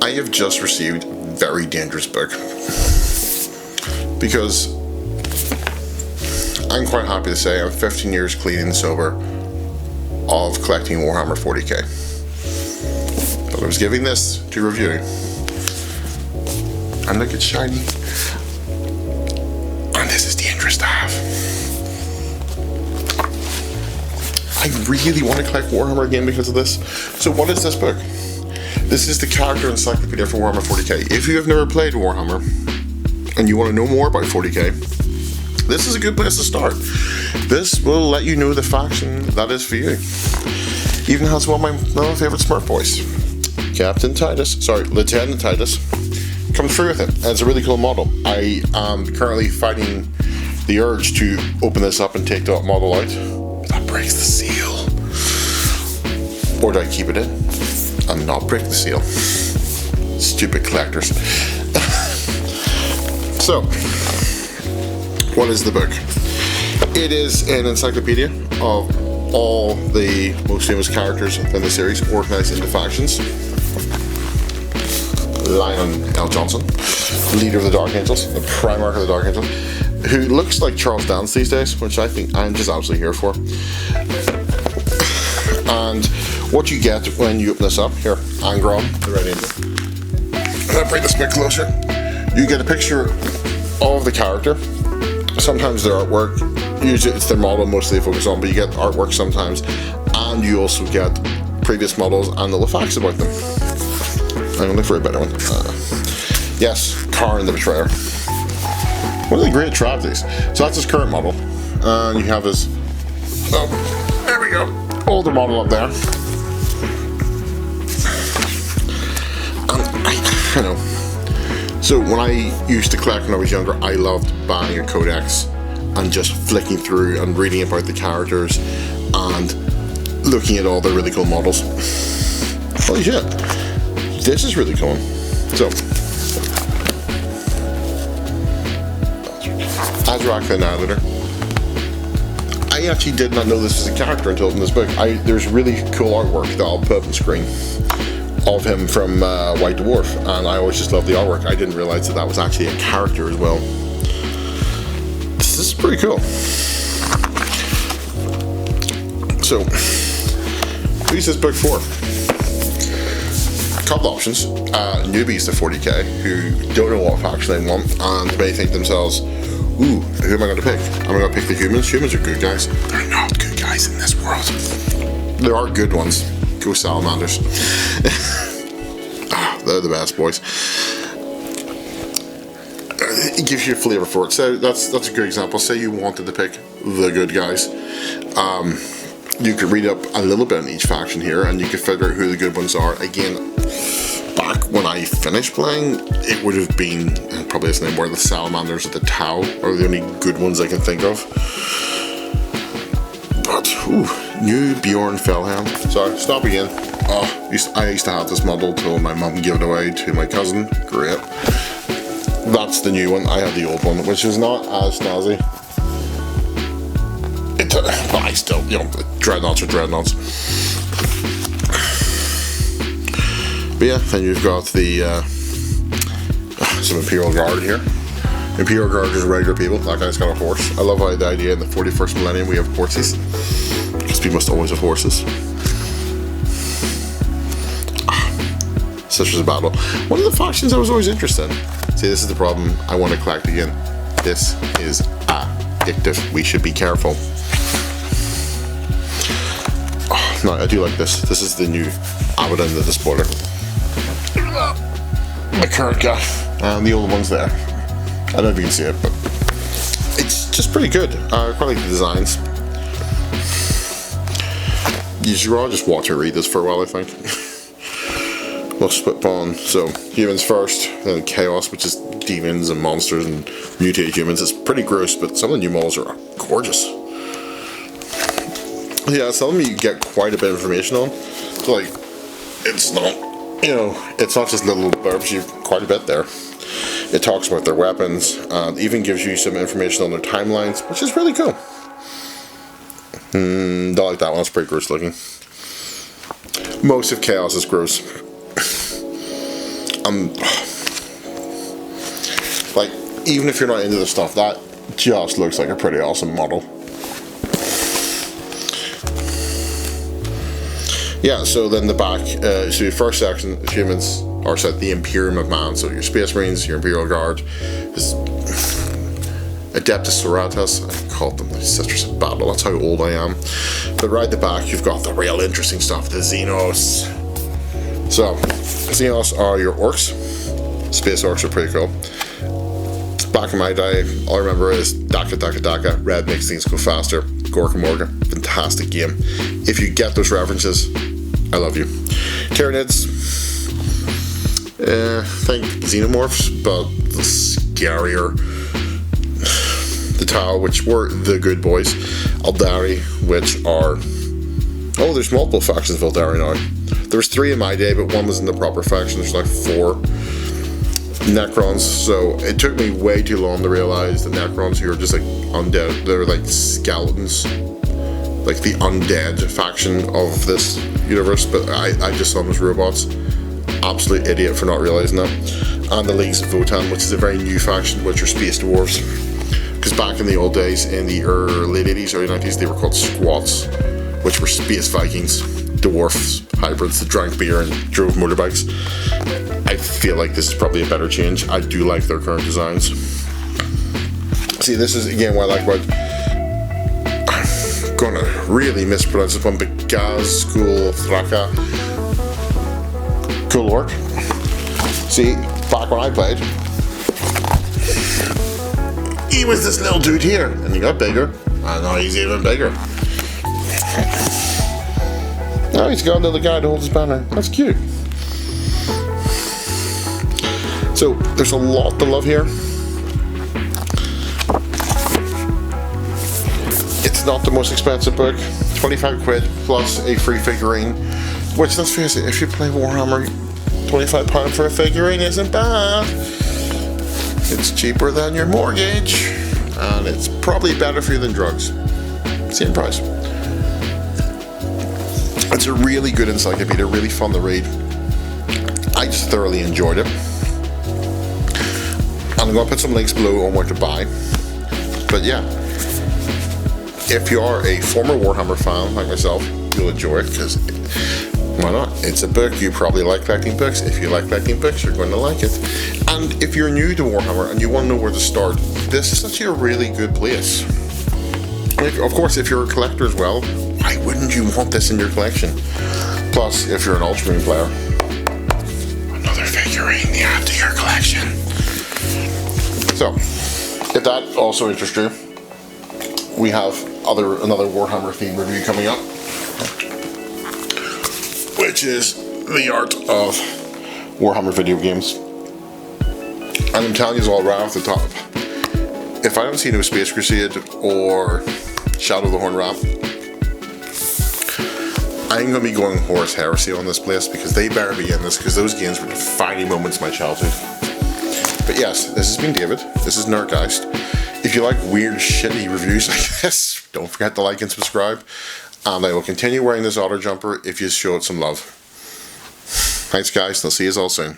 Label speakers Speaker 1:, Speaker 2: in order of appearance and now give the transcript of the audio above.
Speaker 1: I have just received a very dangerous book, because I'm quite happy to say I'm 15 years clean and sober of collecting Warhammer 40k. But I was giving this to review, and look, it's shiny, and this is dangerous to have. I really want to collect Warhammer again because of this. So what is this book? This is the Character Encyclopaedia for Warhammer 40k. If you have never played Warhammer and you want to know more about 40k, this is a good place to start. This will let you know the faction that is for you. Even has one of my favourite Smurf boys, Lieutenant Titus, come through with it. And it's a really cool model. I am currently fighting the urge to open this up and take that model out. That breaks the seal. Or do I keep it in and not break the seal? Stupid collectors. So, what is the book? It is an encyclopedia of all the most famous characters in the series, organized into factions. Lionel L. Johnson, leader of the Dark Angels, the Primarch of the Dark Angels, who looks like Charles Dance these days, which I think I'm just absolutely here for. And what you get when you open this up, here, Angron, the Red Angel. And I bring this a bit closer. You get a picture of the character, sometimes their artwork, usually it's their model mostly they focus on, but you get artwork sometimes, and you also get previous models and little facts about them. I'm gonna look for a better one. Yes, Karn the Betrayer. One of the great tragedies. So that's his current model, and you have his, there we go, older model up there. And I know. So when I used to collect when I was younger, I loved buying a codex and just flicking through and reading about the characters and looking at all the really cool models. Holy shit, this is really cool. So, Azrak the Annihilator. I actually did not know this was a character until in this book. There's really cool artwork that I'll put up on screen of him from White Dwarf, and I always just love the artwork. I didn't realize that was actually a character as well. This is pretty cool. So, who's this book for? A couple options. Newbies to 40k who don't know what faction they want and may think to themselves, ooh, who am I going to pick? Am I going to pick the humans? Humans are good guys. They're not good guys in this world. There are good ones. Go salamanders. They're the best, boys. It gives you a flavour for it. So that's a good example. Say you wanted to pick the good guys. You could read up a little bit on each faction here, and you could figure out who the good ones are. Again, back when I finished playing, it would have been, probably isn't anymore, the salamanders at the Tau are the only good ones I can think of. But, ooh, new Bjorn Fellhelm. Sorry, stop again. Oh, I used to have this model till my mum gave it away to my cousin. Great. That's the new one. I have the old one, which is not as snazzy. But I still, dreadnoughts are dreadnoughts. But yeah, then you've got the some Imperial Guard here. Imperial Guard is regular people. That guy's got a horse. I love how the idea in the 41st millennium we have horses, because we must always have horses. Sisters of Battle. One of the factions I was always interested in. See, this is the problem. I want to collect again. This is addictive. We should be careful. Oh, no, I do like this. This is the new Abaddon, the Despoiler. The current guy. And the old one's there. I don't know if you can see it, but it's just pretty good. I quite like the designs. You should all just watch and read this for a while, I think. We'll split on. So, humans first, then chaos, which is demons and monsters and mutated humans. It's pretty gross, but some of the new models are gorgeous. Yeah, some of them you get quite a bit of information on. So, like, it's not, it's not just little blurbs, you've quite a bit there. It talks about their weapons, and even gives you some information on their timelines, which is really cool. Don't like that one, it's pretty gross looking. Most of Chaos is gross. Like, even if you're not into the stuff, that just looks like a pretty awesome model. Yeah, so then the back, so your first section, humans are set the Imperium of Man. So your Space Marines, your Imperial Guard, is Adeptus Sororitas. I called them the Sisters of Battle, that's how old I am. But right at the back, you've got the real interesting stuff, the Xenos. So, Xenos are your orcs. Space orcs are pretty cool. Back in my day, all I remember is Daka Daka Daka, red makes things go faster, Gorka Morga, fantastic game. If you get those references, I love you. Tyranids, think Xenomorphs, but scarier. The Tau, which were the good boys. Aldari, which are... Oh, there's multiple factions of Aldari now. There was 3 in my day, but one was in the proper faction. There's like 4. Necrons, so it took me way too long to realize that Necrons, who are just like undead, they're like skeletons, like the undead faction of this universe, but I just saw them as robots. Absolute idiot for not realizing that. And the Leagues of Votan, which is a very new faction, which are space dwarves. Because back in the old days, in the late 80s, early 90s, they were called squats, which were space Vikings, dwarfs, hybrids that drank beer and drove motorbikes. I feel like this is probably a better change. I do like their current designs. See, this is again what I like about... I'm gonna really mispronounce this one, but Gazgul Thraka. Cool orc. See, back when I played, he was this little dude here, and he got bigger, and now he's even bigger. Now he's got a little guy to hold his banner. That's cute. So, there's a lot to love here. It's not the most expensive book. 25 quid plus a free figurine. Which, let's face it, if you play Warhammer, £25 for a figurine isn't bad. It's cheaper than your mortgage. And it's probably better for you than drugs. Same price. It's a really good encyclopedia, really fun to read. I just thoroughly enjoyed it. I'm going to put some links below on where to buy. But yeah, if you are a former Warhammer fan like myself, you'll enjoy it, because why not? It's a book. You probably like collecting books. If you like collecting books, you're going to like it. And if you're new to Warhammer and you want to know where to start, this is actually a really good place. Like, of course, if you're a collector as well, why wouldn't you want this in your collection? Plus, if you're an Ultramarine player, another figurine to add to your collection. So, if that also interests you, we have another Warhammer theme review coming up, which is the art of Warhammer video games. And I'm telling you all right off the top, if I don't see no Space Crusade or Shadow of the Horn Rat, I'm going to be going Horus Heresy on this place, because they better be in this, because those games were defining moments of my childhood. But yes, this has been David. This is Nerdgeist. If you like weird, shitty reviews like this, don't forget to like and subscribe. And I will continue wearing this otter jumper if you show it some love. Thanks, guys, and I'll see you all soon.